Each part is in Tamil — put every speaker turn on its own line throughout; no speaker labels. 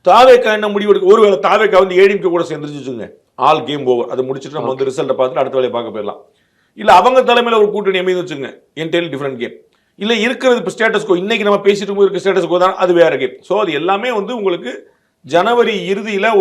தாவேக்கா என்ன முடிவு எடுக்க, ஒருவேளை தாவேக்கா வந்து ஏடிஎம்கே கூட சேர்ந்துருச்சுங்க, ஆல் கேம் ஓவர். அதை முடிச்சுட்டு நம்ம வந்து ரிசல்ட்டை பார்த்துட்டு அடுத்த வேலையை பார்க்க போயிடலாம். இல்ல அவங்க தலைமையில் ஒரு கூட்டணி அமைந்து வச்சுங்க, என்டையர்லி டிஃபரெண்ட் கேம். இல்ல இருக்கிறது இப்போ ஸ்டேட்டஸ் கோ, இன்னைக்கு நம்ம பேசிட்டு இருக்க ஸ்டேட்டஸ் கோ தான், அது வேற கேம். ஸோ அது எல்லாமே வந்து உங்களுக்கு ஜனவரி இறுதியில்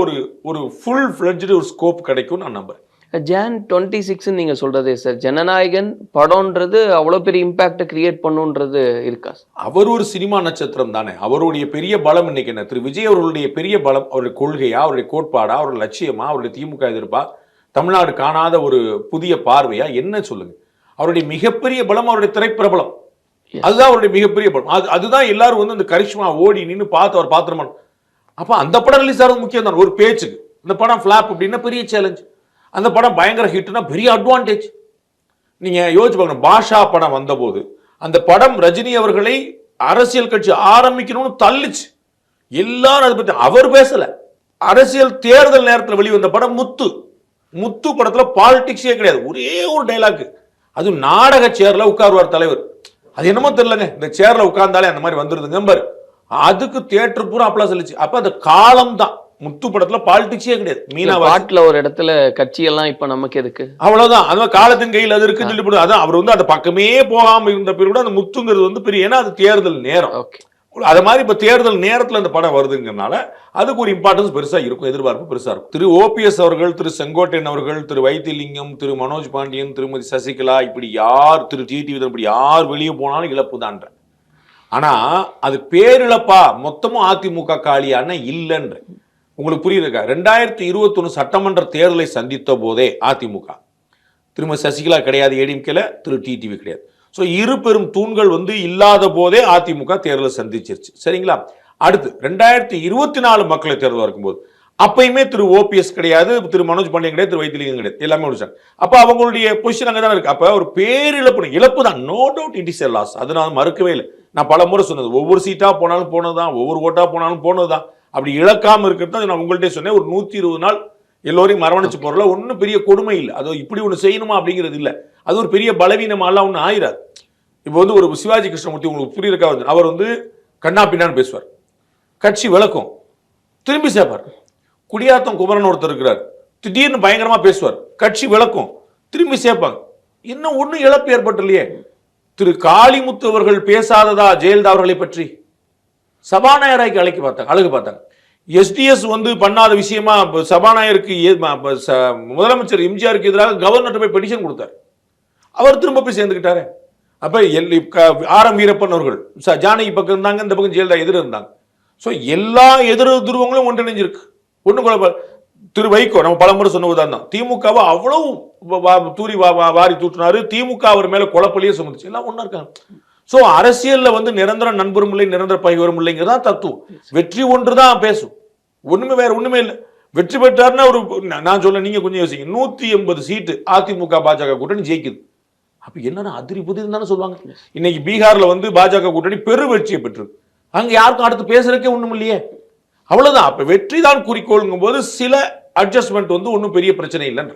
ஒரு ஃபுல் ஃப்ளெட்ஜ்டு ஒரு ஸ்கோப் கிடைக்கும் நான் நம்புறேன்.
Jan 26 நீங்க சொல்றதே சார், ஜனநாயகன் படம்ன்றது அவ்வளவு பெரிய இம்பாக்ட் கிரியேட் பண்ணுன்றது இருக்கா?
அவர் ஒரு சினிமா நட்சத்திரம் தானே. அவருடைய பெரிய பலம் இன்னைக்கு என்ன? திரு விஜய் அவர்களுடைய பெரிய பலம் அவருடைய கொள்கையா, அவருடைய கோட்பாடா, அவருடைய லட்சியமா, அவருடைய திமுக எதிர்ப்பா, தமிழ்நாடு காணாத ஒரு புதிய பார்வையா, என்ன சொல்லுங்க? அவருடைய மிகப்பெரிய பலம் அவருடைய திரைப்பிரபலம். அதுதான் அவருடைய மிகப்பெரிய பலம். அதுதான் எல்லாரும் வந்து அந்த கரிஷ்மா ஓடி நின்று பார்த்து அவர் பாத்திரமான. அப்ப அந்த படம் ரிலீஸ் ஆகிறது முக்கியம் தான். ஒரு பேச்சுக்கு இந்த படம் ஃபிளாப் அப்படின்னா பெரிய சேலஞ்ச், அந்த படம் பயங்கர ஹிட்னா பெரிய அட்வான்டேஜ். நீங்க யோசிச்சு பாருங்க, பாஷா படம் வந்தபோது அந்த படம் ரஜினி அவர்களை அரசியல் கட்சி ஆரம்பிக்கணும்னு தள்ளிச்சு. எல்லாரும் அதை பத்தி அவர் பேசல. அரசியல் தேர்தல் நேரத்தில் வெளிவந்த படம் முத்து படத்துல பாலிடிக்ஸே கிடையாது, ஒரே ஒரு டைலாக். அது நாடக சேர்ல உட்காருவார் தலைவர். அது என்னமோ தெரியலங்க, இந்த சேர்ல உட்கார்ந்தாலே அந்த மாதிரி வந்துருதுங்க பாரு. அதுக்கு தியேட்டர் பூரா அப்ளாஸ் சொல்லிச்சு. அப்ப அந்த காலம் தான். முத்து படத்துல பாலிடிக்ஸே கிடையாது. மீனா
பாட்டுல ஒரு இடத்துல கட்சி எல்லாம் இப்ப நமக்கு எதுக்கு,
அவ்வளவுதான். அது காலத்தின் கையில் அது இருக்குன்னு சொல்லி அதான் அவர் வந்து அந்த பக்கமே போகாம இருந்த பேர் கூட அந்த முத்துங்கிறது வந்து பெரிய, ஏன்னா அது தேர்தல் நேரம். அது மாதிரி இப்ப தேர்தல் நேரத்தில் அந்த படம் வருதுங்கிறனால அதுக்கு ஒரு இம்பார்ட்டன்ஸ் பெருசா இருக்கும், எதிர்பார்ப்பு பெருசா இருக்கும். திரு ஓபிஎஸ் அவர்கள், திரு செங்கோட்டையன் அவர்கள், திரு வைத்திலிங்கம், திரு மனோஜ் பாண்டியன், திருமதி சசிகலா, இப்படி யார், திரு டிடிவி, இப்படி யார் வெளியே போனாலும் இழப்பு தான்ற. ஆனா அது பேரிழப்பா மொத்தமும் அதிமுக காலியான இல்லைன்ற உங்களுக்கு புரியுதுக்கா? 2021 சட்டமன்ற தேர்தலை சந்தித்த போதே அதிமுக திருமதி சசிகலா கிடையாது, ஏடிஎம்கேல திரு டிடிவி கிடையாது. ஸோ இரு பெரும் தூண்கள் வந்து இல்லாத போதே அதிமுக தேர்தலை சந்திச்சிருச்சு. சரிங்களா? அடுத்து 2024 மக்களை தேர்தல் இருக்கும்போது அப்பயுமே திரு ஓபிஎஸ் கிடையாது, திரு மனோஜ் பாண்டியன் கிடையாது, திரு வைத்திலிங்கம் கிடையாது, எல்லாமே முடிச்சாங்க. அப்ப அவங்களுடைய பொசிஷன் அங்கே தான் இருக்கு. அப்ப ஒரு பேரிழப்பு, இழப்பு தான், no doubt it is a loss. அது நான் மறுக்கவே இல்லை. நான் பல முறை சொன்னது, ஒவ்வொரு சீட்டா போனாலும் போனதுதான், ஒவ்வொரு ஓட்டா போனாலும் போனதுதான். அப்படி இழக்காம இருக்கிறது நான் உங்கள்கிட்ட சொன்னேன். ஒரு 120 நாள் எல்லோரையும் மரவணைச்சு போறல ஒன்றும் பெரிய கொடுமை இல்லை. அது இப்படி ஒன்று செய்யணுமா அப்படிங்கிறது இல்லை. அது ஒரு பெரிய பலவீனமாலாம் ஒன்றும் ஆயிராது. இப்போ வந்து ஒரு சிவாஜி கிருஷ்ணமூர்த்தி உங்களுக்கு புரியுறக்கா வந்து அவர் வந்து கண்ணா பின்னான்னு பேசுவார், கட்சி விளக்கும், திரும்பி சேர்ப்பார். குடியாத்தம் குமரன் ஒருத்தர் இருக்கிறார், திடீர்னு பயங்கரமா பேசுவார், கட்சி விளக்கும், திரும்பி சேர்ப்பாங்க. இன்னும் ஒன்றும் இழப்பு ஏற்பட்டுலையே. திரு காளிமுத்து அவர்கள் பேசாததா ஜெயலலிதா அவர்களை பற்றி சபாநாயகராய்க்கு அழகு பார்த்தாங்க. எஸ்டிஎஸ் வந்து பண்ணாத விஷயமா சபாநாயகருக்கு முதலமைச்சர் எம்ஜிஆருக்கு எதிராக கவர்னர் போய் பெட்டிஷன் கொடுத்தார். அவர் திரும்ப போய் சேர்ந்துக்கிட்டாரு. அப்ப ஆர் எம் வீரப்பன் அவர்கள் ஜானகி பக்கம் இருந்தாங்க, இந்த பக்கம் ஜெயலலிதா எதிர இருந்தாங்க. ஸோ எல்லா எதிர் துருவங்களும் ஒன்றிணைஞ்சிருக்கு. ஒண்ணு திரு வைகோ நம்ம பலமுறை சொன்ன உதாரணம், திமுகவை அவ்வளவு தூரி வாரி தூட்டினாரு, திமுக அவர் மேல குழப்பலையே சுமந்துச்சு, எல்லாம் ஒண்ணா இருக்காங்க. சோ அரசியல்ல வந்து நிரந்தர நண்பரும் இல்லை, நிரந்தர பகைவரும் இல்லைங்கிறதா தத்துவம். வெற்றி ஒன்றுதான் பேசும், ஒண்ணுமே வேற ஒண்ணுமே இல்லை. வெற்றி பெற்றாருன்னா ஒரு நான் சொல்ல, நீங்க கொஞ்சம் யோசிங்க, 180 சீட்டு அதிமுக பாஜக கூட்டணி ஜெயிக்குது. அப்ப என்னன்னா அதிரி புதிது தானே சொல்லுவாங்க. இன்னைக்கு பீகார்ல வந்து பாஜக கூட்டணி பெரு வெற்றியை பெற்றது. அங்க யாருக்கும் அடுத்து பேசுறதுக்கே ஒண்ணும் இல்லையே, அவ்வளவுதான். அப்ப வெற்றி தான் குறிக்கோளுங்கும் போது சில அட்ஜஸ்ட்மெண்ட் வந்து ஒன்றும் பெரிய பிரச்சனை இல்லைன்னு